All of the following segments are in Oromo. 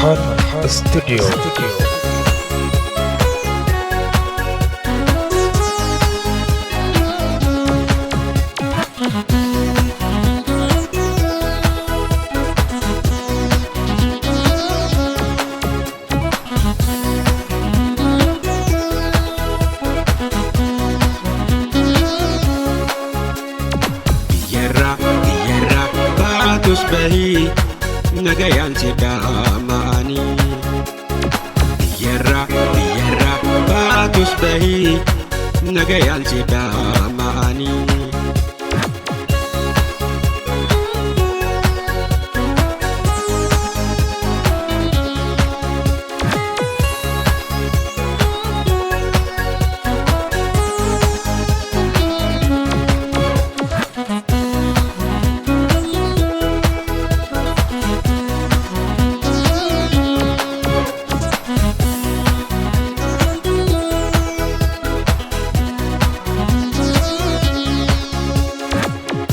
Farhan Studio. Yerra baatus bahii nagayaan si dhama'anii. Yerra baatus bahii nagayaan si dhama'anii.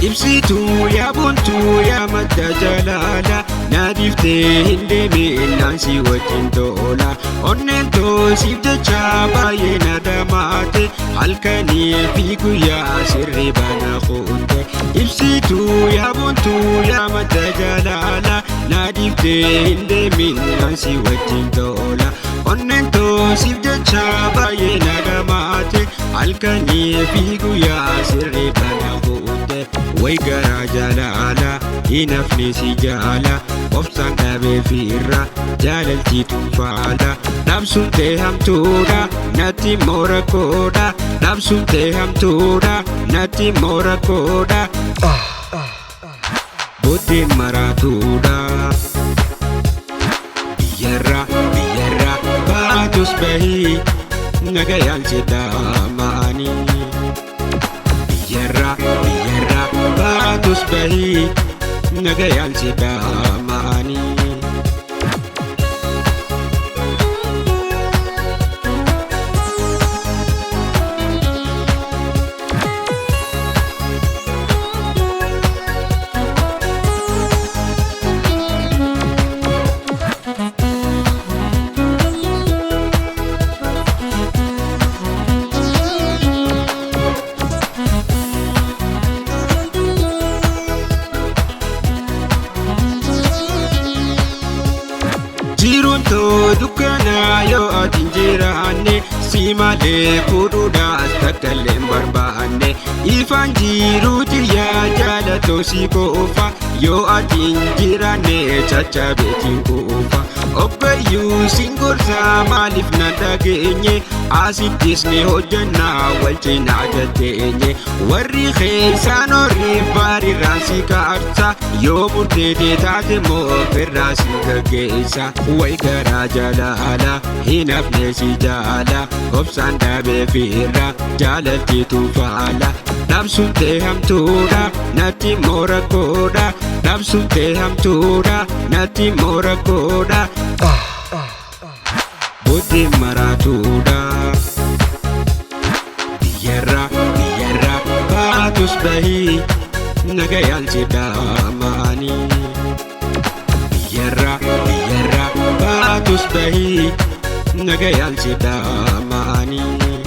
Ibsituu yaa buntuu yaa madda jalaala naadiftee hin deemin naansi wajjin toola onneen toosiif jecha baay'ee na dhamaate halkanii fi guyyaa sirrii bana kuute. Ibsituu yaa buntuu yaa madda jalaala naadiftee hin deemin naansi wajjin toola onneen toosiif jecha baay'ee na dhamaate halkanii fi guyyaa sirrii bana kuute. Way garaa jalaala hin hafne si jaala obsaan dhabee fiirra jaalaltii tuufaadha dhabsuun ta'e hamtuudha natti immoo rakkoodha dhabsuun ta'e hamtuudha natti immoo rakkoodha booddeen maraatuudha. Biyyarra baatus bahii nagayaan si dhama'anii. Biyyarra baatus bahii nagayaan si dhama'anii. Jiruun too dukkanaa yoo ati hin jiraanne si malee fuudhuudhaas takka illee hin barbaanne ifaan jiruuti yaa jaalatoo si qofa yoo ati hin jiraanne caccabeetiin kuufa. Obbayyuu siin gorsaa maaliif na dhageenye asittis ni hojjannaa wal cinaa jatteenye warri keessaan horiif baarirraan si kaarsa yoo murteetee taate moo firraa si gaggeessa. Way garaa jalaala hin hafne si jaala obsaan dhabee fiirra jaalaltii tuufaala dhabsuun ta'e hamtuudha natti immoo rakkoodha dhabsuun ta'e hamtuudha natti immoo rakkoodha booddeen maraatuudha. Biyyarra baatus bahii nagayaan si dhama'anii. Biyyarra baatus bahii nagayaan si dhama'anii.